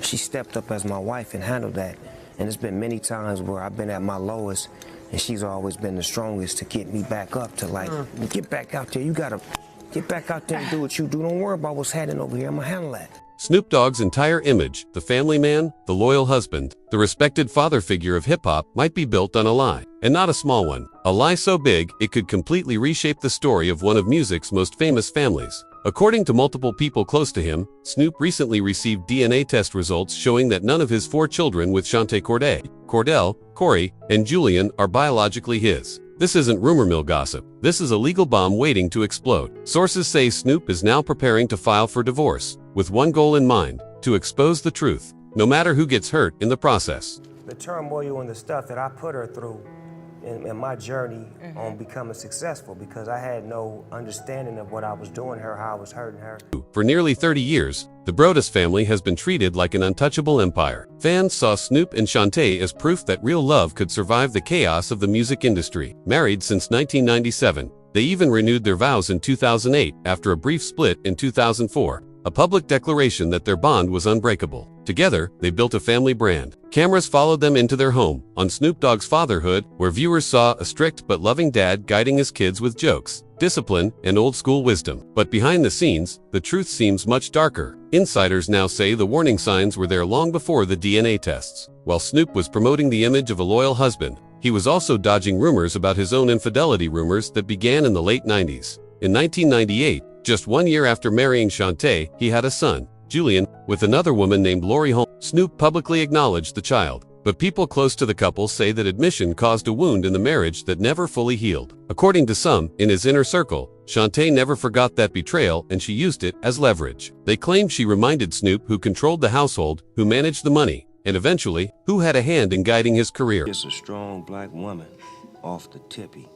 she stepped up as my wife and handled that. And there's been many times where I've been at my lowest, and she's always been the strongest to get me back up to like, get back out there. You gotta get back out there and do what you do. Don't worry about what's happening over here. I'm gonna handle that. Snoop Dogg's entire image, the family man, the loyal husband, the respected father figure of hip-hop, might be built on a lie. And not a small one. A lie so big, it could completely reshape the story of one of music's most famous families. According to multiple people close to him, Snoop recently received DNA test results showing that none of his 4 children with Shantae Corday, Cordell, Corey, and Julian are biologically his. This isn't rumor mill gossip. This is a legal bomb waiting to explode. Sources say Snoop is now preparing to file for divorce, with one goal in mind: to expose the truth, no matter who gets hurt in the process. The turmoil and the stuff that I put her through in my journey on becoming successful, because I had no understanding of what I was doing her, how I was hurting her. For nearly 30 years, the Brodus family has been treated like an untouchable empire. Fans saw Snoop and Shantae as proof that real love could survive the chaos of the music industry. Married since 1997, they even renewed their vows in 2008 after a brief split in 2004. A public declaration that their bond was unbreakable. Together, they built a family brand. Cameras followed them into their home, on Snoop Dogg's fatherhood, where viewers saw a strict but loving dad guiding his kids with jokes, discipline, and old-school wisdom. But behind the scenes, the truth seems much darker. Insiders now say the warning signs were there long before the DNA tests. While Snoop was promoting the image of a loyal husband, he was also dodging rumors about his own infidelity, rumors that began in the late 90s. In 1998, just 1 year after marrying Shantae, he had a son, Julian, with another woman named Lori Holmes. Snoop publicly acknowledged the child, but people close to the couple say that admission caused a wound in the marriage that never fully healed. According to some, in his inner circle, Shantae never forgot that betrayal and she used it as leverage. They claim she reminded Snoop who controlled the household, who managed the money, and eventually, who had a hand in guiding his career. It's a strong black woman, off the tippy.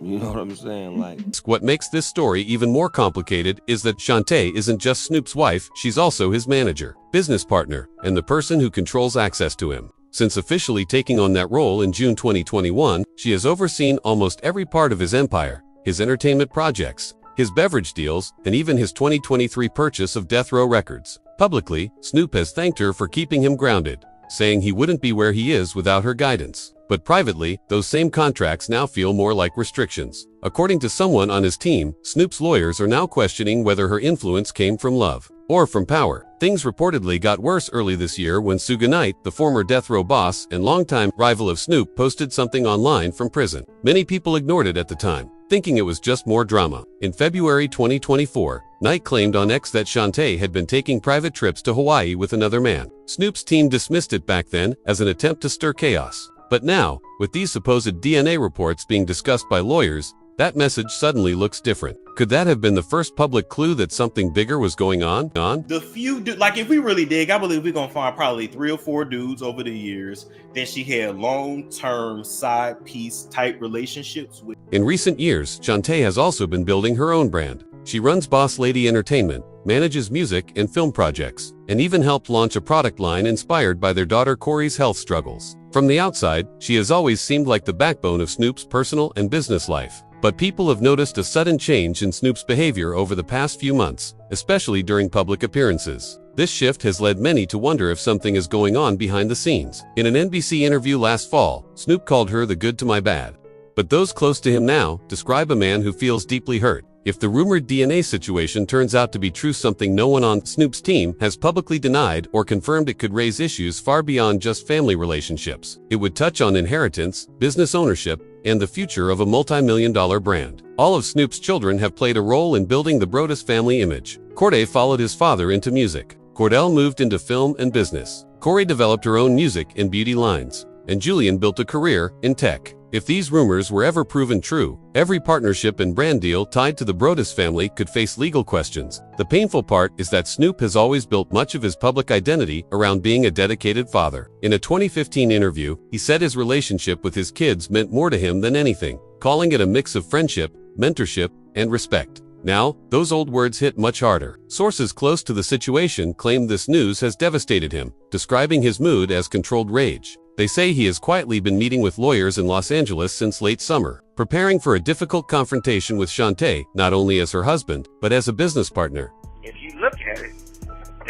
You know what I'm saying? Like, what makes this story even more complicated is that Shantae isn't just Snoop's wife, she's also his manager, business partner, and the person who controls access to him. Since officially taking on that role in June 2021, she has overseen almost every part of his empire, his entertainment projects, his beverage deals, and even his 2023 purchase of Death Row Records. Publicly, Snoop has thanked her for keeping him grounded, saying he wouldn't be where he is without her guidance. But privately, those same contracts now feel more like restrictions. According to someone on his team, Snoop's lawyers are now questioning whether her influence came from love or from power. Things reportedly got worse early this year when Suge Knight, the former Death Row boss and longtime rival of Snoop, posted something online from prison. Many people ignored it at the time, thinking it was just more drama. In February 2024, Knight claimed on X that Shantae had been taking private trips to Hawaii with another man. Snoop's team dismissed it back then as an attempt to stir chaos. But now, with these supposed DNA reports being discussed by lawyers, that message suddenly looks different. Could that have been the first public clue that something bigger was going on? The few, like if we really dig, I believe we're gonna find probably 3 or 4 dudes over the years that she had long-term side piece type relationships with. In recent years, Shantae has also been building her own brand. She runs Boss Lady Entertainment, manages music and film projects, and even helped launch a product line inspired by their daughter Corey's health struggles. From the outside, she has always seemed like the backbone of Snoop's personal and business life. But people have noticed a sudden change in Snoop's behavior over the past few months, especially during public appearances. This shift has led many to wonder if something is going on behind the scenes. In an NBC interview last fall, Snoop called her the good to my bad. But those close to him now describe a man who feels deeply hurt. If the rumored DNA situation turns out to be true, something no one on Snoop's team has publicly denied or confirmed, it could raise issues far beyond just family relationships. It would touch on inheritance, business ownership, and the future of a multi-million-dollar brand. All of Snoop's children have played a role in building the Brodus family image. Corday followed his father into music. Cordell moved into film and business. Corey developed her own music and beauty lines. And Julian built a career in tech. If these rumors were ever proven true, every partnership and brand deal tied to the Brodus family could face legal questions. The painful part is that Snoop has always built much of his public identity around being a dedicated father. In a 2015 interview, he said his relationship with his kids meant more to him than anything, calling it a mix of friendship, mentorship, and respect. Now, those old words hit much harder. Sources close to the situation claim this news has devastated him, describing his mood as controlled rage. They say he has quietly been meeting with lawyers in Los Angeles since late summer, preparing for a difficult confrontation with Shantae, not only as her husband, but as a business partner. If you look at it,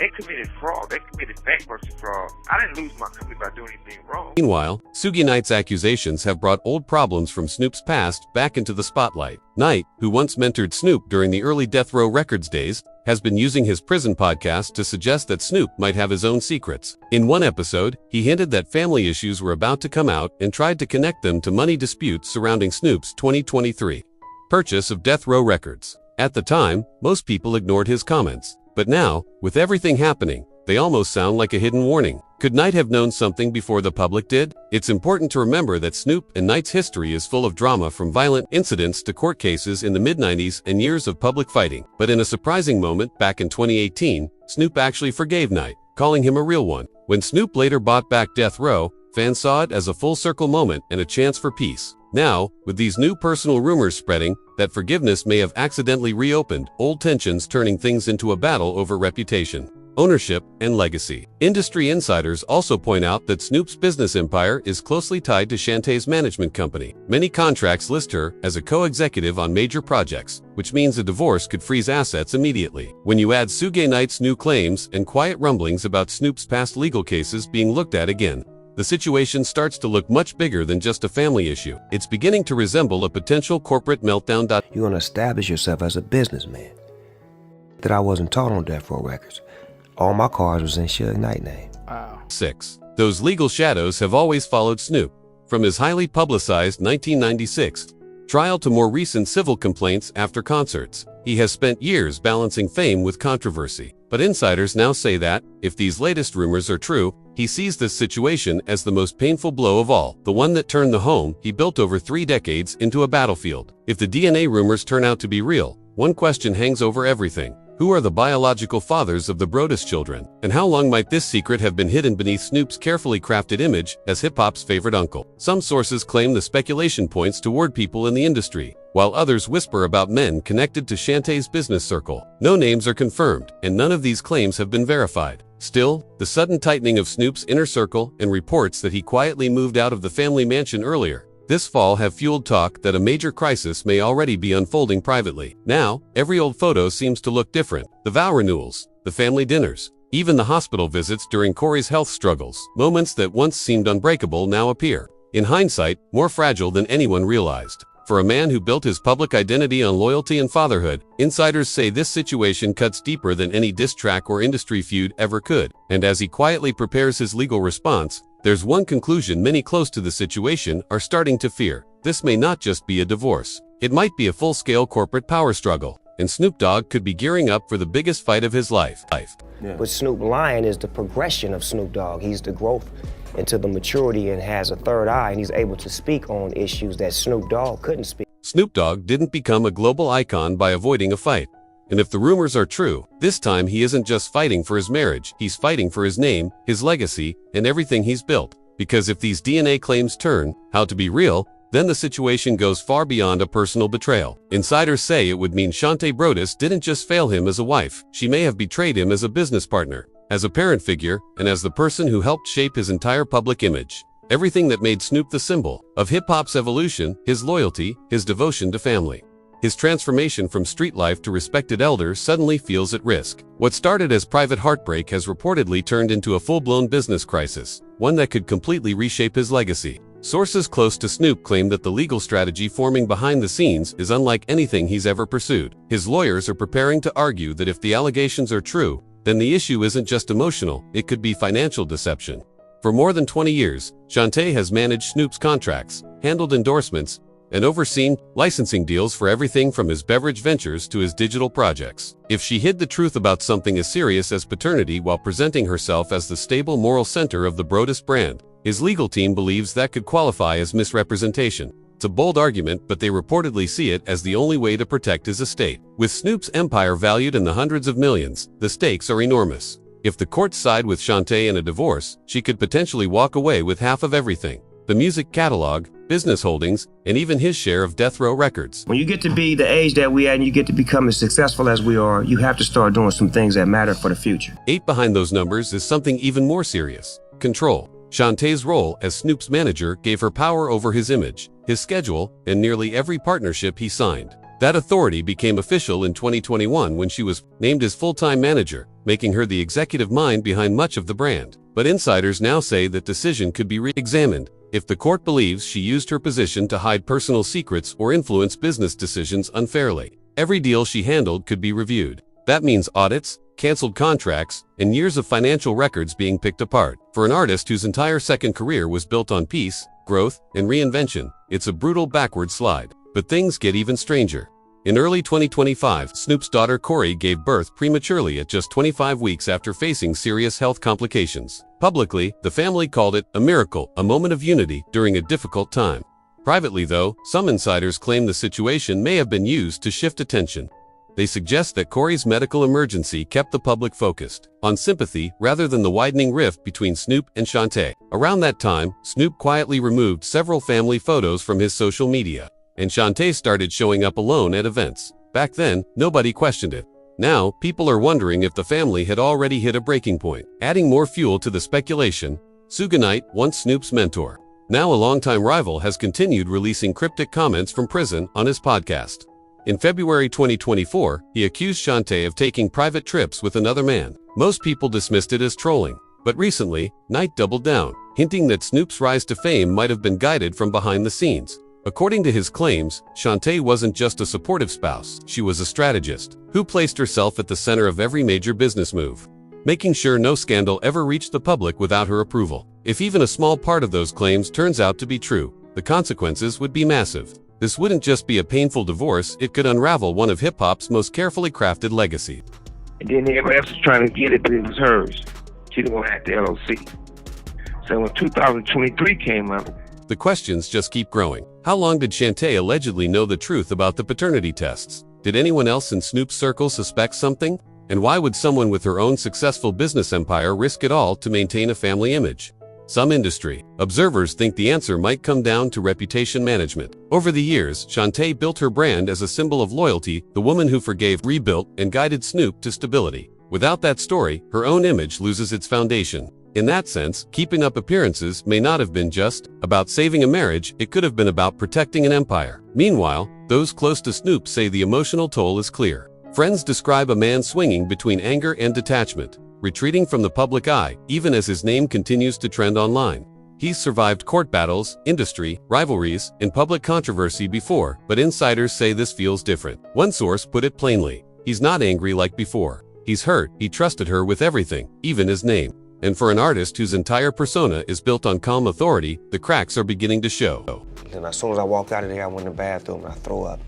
They committed fraud. They committed bankruptcy fraud. I didn't lose my company by doing anything wrong. Meanwhile, Suge Knight's accusations have brought old problems from Snoop's past back into the spotlight. Knight, who once mentored Snoop during the early Death Row Records days, has been using his prison podcast to suggest that Snoop might have his own secrets. In one episode, he hinted that family issues were about to come out and tried to connect them to money disputes surrounding Snoop's 2023 purchase of Death Row Records. At the time, most people ignored his comments. But now, with everything happening, they almost sound like a hidden warning. Could Knight have known something before the public did? It's important to remember that Snoop and Knight's history is full of drama, from violent incidents to court cases in the mid-90s and years of public fighting. But in a surprising moment back in 2018, Snoop actually forgave Knight, calling him a real one. When Snoop later bought back Death Row, fans saw it as a full-circle moment and a chance for peace. Now, with these new personal rumors spreading that forgiveness may have accidentally reopened old tensions, turning things into a battle over reputation, ownership, and legacy. Industry insiders also point out that Snoop's business empire is closely tied to Shantae's management company. Many contracts list her as a co-executive on major projects, which means a divorce could freeze assets immediately. When you add Suge Knight's new claims and quiet rumblings about Snoop's past legal cases being looked at again, the situation starts to look much bigger than just a family issue. It's beginning to resemble a potential corporate meltdown. You're going to establish yourself as a businessman. That I wasn't taught on Death Row Records. All my cars was in Suge Knight name. Wow. 6. Those legal shadows have always followed Snoop. From his highly publicized 1996 trial to more recent civil complaints after concerts, he has spent years balancing fame with controversy. But insiders now say that, if these latest rumors are true, he sees this situation as the most painful blow of all, the one that turned the home he built over 3 decades into a battlefield. If the DNA rumors turn out to be real, one question hangs over everything. Who are the biological fathers of the Brodus children? And how long might this secret have been hidden beneath Snoop's carefully crafted image as hip-hop's favorite uncle? Some sources claim the speculation points toward people in the industry, while others whisper about men connected to Shantae's business circle. No names are confirmed, and none of these claims have been verified. Still, the sudden tightening of Snoop's inner circle and reports that he quietly moved out of the family mansion earlier this fall have fueled talk that a major crisis may already be unfolding privately. Now, every old photo seems to look different. The vow renewals, the family dinners, even the hospital visits during Corey's health struggles. Moments that once seemed unbreakable now appear, in hindsight, more fragile than anyone realized. For a man who built his public identity on loyalty and fatherhood, insiders say this situation cuts deeper than any diss track or industry feud ever could. And as he quietly prepares his legal response, there's one conclusion many close to the situation are starting to fear. This may not just be a divorce. It might be a full-scale corporate power struggle, and Snoop Dogg could be gearing up for the biggest fight of his life. Yeah. But Snoop lying is the progression of Snoop Dogg. He's the growth into the maturity and has a third eye, and he's able to speak on issues that Snoop Dogg couldn't speak. Snoop Dogg didn't become a global icon by avoiding a fight. And if the rumors are true, this time he isn't just fighting for his marriage, he's fighting for his name, his legacy, and everything he's built. Because if these DNA claims turn out to be real, then the situation goes far beyond a personal betrayal. Insiders say it would mean Shantae Brodus didn't just fail him as a wife, she may have betrayed him as a business partner, as a parent figure, and as the person who helped shape his entire public image. Everything that made Snoop the symbol of hip-hop's evolution, his loyalty, his devotion to family. His transformation from street life to respected elder suddenly feels at risk. What started as private heartbreak has reportedly turned into a full-blown business crisis, one that could completely reshape his legacy. Sources close to Snoop claim that the legal strategy forming behind the scenes is unlike anything he's ever pursued. His lawyers are preparing to argue that if the allegations are true, then the issue isn't just emotional, it could be financial deception. For more than 20 years, Shantae has managed Snoop's contracts, handled endorsements, and overseen licensing deals for everything from his beverage ventures to his digital projects. If she hid the truth about something as serious as paternity while presenting herself as the stable moral center of the Brodus brand, his legal team believes that could qualify as misrepresentation. It's a bold argument, but they reportedly see it as the only way to protect his estate. With Snoop's empire valued in the hundreds of millions, the stakes are enormous. If the courts side with Shantae in a divorce, she could potentially walk away with half of everything: the music catalog, business holdings, and even his share of Death Row Records. When you get to be the age that we are and you get to become as successful as we are, you have to start doing some things that matter for the future. 8 behind those numbers is something even more serious: control. Shantae's role as Snoop's manager gave her power over his image, his schedule, and nearly every partnership he signed. That authority became official in 2021 when she was named as full-time manager, making her the executive mind behind much of the brand. But insiders now say that decision could be re-examined if the court believes she used her position to hide personal secrets or influence business decisions unfairly. Every deal she handled could be reviewed. That means audits, canceled contracts, and years of financial records being picked apart. For an artist whose entire second career was built on peace, growth, and reinvention, it's a brutal backward slide. But things get even stranger. In early 2025, Snoop's daughter Corey gave birth prematurely at just 25 weeks after facing serious health complications. Publicly, the family called it a miracle, a moment of unity during a difficult time. Privately, though, some insiders claim the situation may have been used to shift attention. They suggest that Corey's medical emergency kept the public focused on sympathy rather than the widening rift between Snoop and Shantae. Around that time, Snoop quietly removed several family photos from his social media, and Shantae started showing up alone at events. Back then, nobody questioned it. Now, people are wondering if the family had already hit a breaking point. Adding more fuel to the speculation, Suge Knight, once Snoop's mentor, now a longtime rival, has continued releasing cryptic comments from prison on his podcast. In February 2024, he accused Shantae of taking private trips with another man. Most people dismissed it as trolling, but recently, Knight doubled down, hinting that Snoop's rise to fame might have been guided from behind the scenes. According to his claims, Shantae wasn't just a supportive spouse, she was a strategist who placed herself at the center of every major business move, making sure no scandal ever reached the public without her approval. If even a small part of those claims turns out to be true, the consequences would be massive. This wouldn't just be a painful divorce, it could unravel one of hip-hop's most carefully crafted legacies. And then everybody else was trying to get it, but it was hers. She didn't want to have the LLC. So when 2023 came up, the questions just keep growing. How long did Shantae allegedly know the truth about the paternity tests? Did anyone else in Snoop's circle suspect something? And why would someone with her own successful business empire risk it all to maintain a family image? Some industry observers think the answer might come down to reputation management. Over the years, Shantae built her brand as a symbol of loyalty, the woman who forgave, rebuilt, and guided Snoop to stability. Without that story, her own image loses its foundation. In that sense, keeping up appearances may not have been just about saving a marriage, it could have been about protecting an empire. Meanwhile, those close to Snoop say the emotional toll is clear. Friends describe a man swinging between anger and detachment, retreating from the public eye, even as his name continues to trend online. He's survived court battles, industry, rivalries, and public controversy before, but insiders say this feels different. One source put it plainly: he's not angry like before. He's hurt, he trusted her with everything, even his name. And for an artist whose entire persona is built on calm authority, the cracks are beginning to show. And as soon as I walked out of there, I went in the bathroom and I threw up.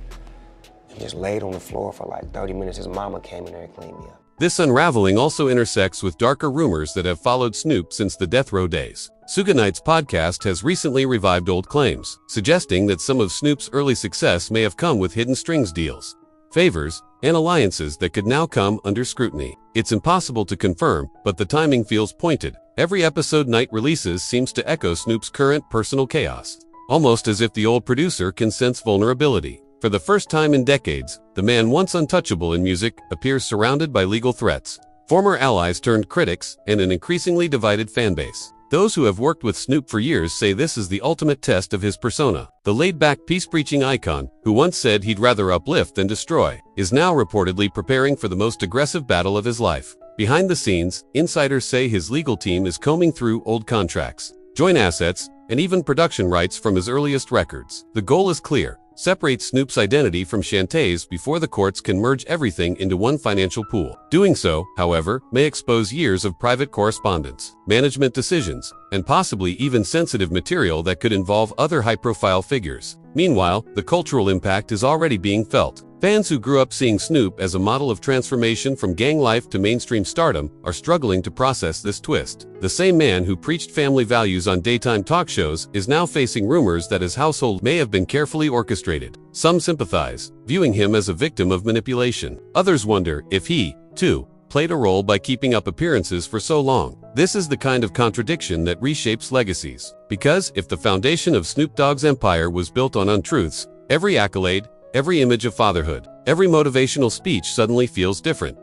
And just laid on the floor for like 30 minutes. His mama came in there and cleaned me up. This unraveling also intersects with darker rumors that have followed Snoop since the death row days. Suge Knight's podcast has recently revived old claims, suggesting that some of Snoop's early success may have come with hidden strings deals, favors, and alliances that could now come under scrutiny. It's impossible to confirm, but the timing feels pointed. Every episode Knight releases seems to echo Snoop's current personal chaos, almost as if the old producer can sense vulnerability. For the first time in decades, the man once untouchable in music appears surrounded by legal threats, former allies turned critics, and an increasingly divided fanbase. Those who have worked with Snoop for years say this is the ultimate test of his persona. The laid-back, peace-preaching icon, who once said he'd rather uplift than destroy, is now reportedly preparing for the most aggressive battle of his life. Behind the scenes, insiders say his legal team is combing through old contracts, joint assets, and even production rights from his earliest records. The goal is clear: separate Snoop's identity from Shantae's before the courts can merge everything into one financial pool. Doing so, however, may expose years of private correspondence, management decisions, and possibly even sensitive material that could involve other high-profile figures. Meanwhile, the cultural impact is already being felt. Fans who grew up seeing Snoop as a model of transformation from gang life to mainstream stardom are struggling to process this twist. The same man who preached family values on daytime talk shows is now facing rumors that his household may have been carefully orchestrated. Some sympathize, viewing him as a victim of manipulation. Others wonder if he, too, played a role by keeping up appearances for so long. This is the kind of contradiction that reshapes legacies. Because if the foundation of Snoop Dogg's empire was built on untruths, every accolade, every image of fatherhood, every motivational speech suddenly feels different.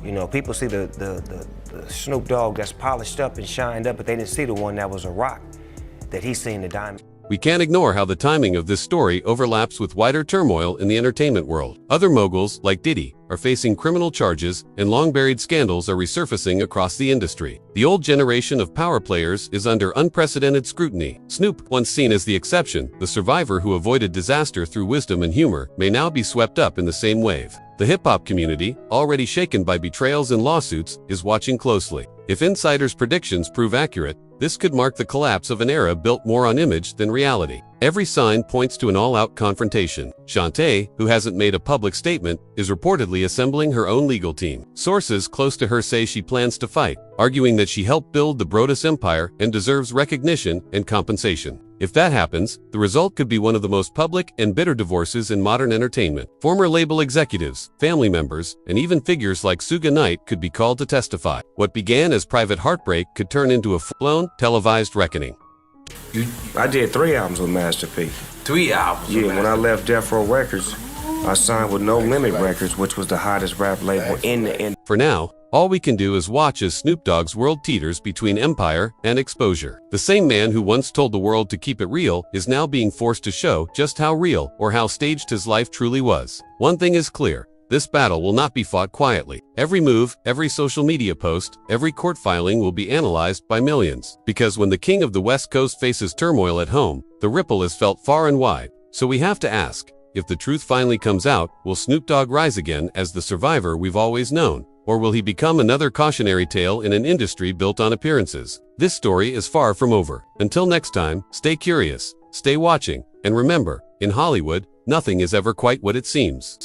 You know, people see the Snoop Dogg that's polished up and shined up, but they didn't see the one that was a rock, that he's seen the diamond. we can't ignore how the timing of this story overlaps with wider turmoil in the entertainment world. Other moguls, like Diddy, are facing criminal charges, and long-buried scandals are resurfacing across the industry. The old generation of power players is under unprecedented scrutiny. Snoop, once seen as the exception, the survivor who avoided disaster through wisdom and humor, may now be swept up in the same wave. The hip-hop community, already shaken by betrayals and lawsuits, is watching closely. If insiders' predictions prove accurate, this could mark the collapse of an era built more on image than reality. Every sign points to an all-out confrontation. Shantae, who hasn't made a public statement, is reportedly assembling her own legal team. Sources close to her say she plans to fight, arguing that she helped build the Brodus empire and deserves recognition and compensation. If that happens, the result could be one of the most public and bitter divorces in modern entertainment. Former label executives, family members, and even figures like Suge Knight could be called to testify. What began as private heartbreak could turn into a full-blown, televised reckoning. I did 3 albums with Master P. 3 albums? Yeah, when I left Death Row Records, I signed with No Limit Records, which was the hottest rap label in the industry. For now, all we can do is watch as Snoop Dogg's world teeters between empire and exposure. The same man who once told the world to keep it real is now being forced to show just how real or how staged his life truly was. One thing is clear. This battle will not be fought quietly. Every move, every social media post, every court filing will be analyzed by millions. Because when the king of the West Coast faces turmoil at home, the ripple is felt far and wide. So we have to ask, if the truth finally comes out, will Snoop Dogg rise again as the survivor we've always known? Or will he become another cautionary tale in an industry built on appearances? This story is far from over. Until next time, stay curious, stay watching, and remember, in Hollywood, nothing is ever quite what it seems.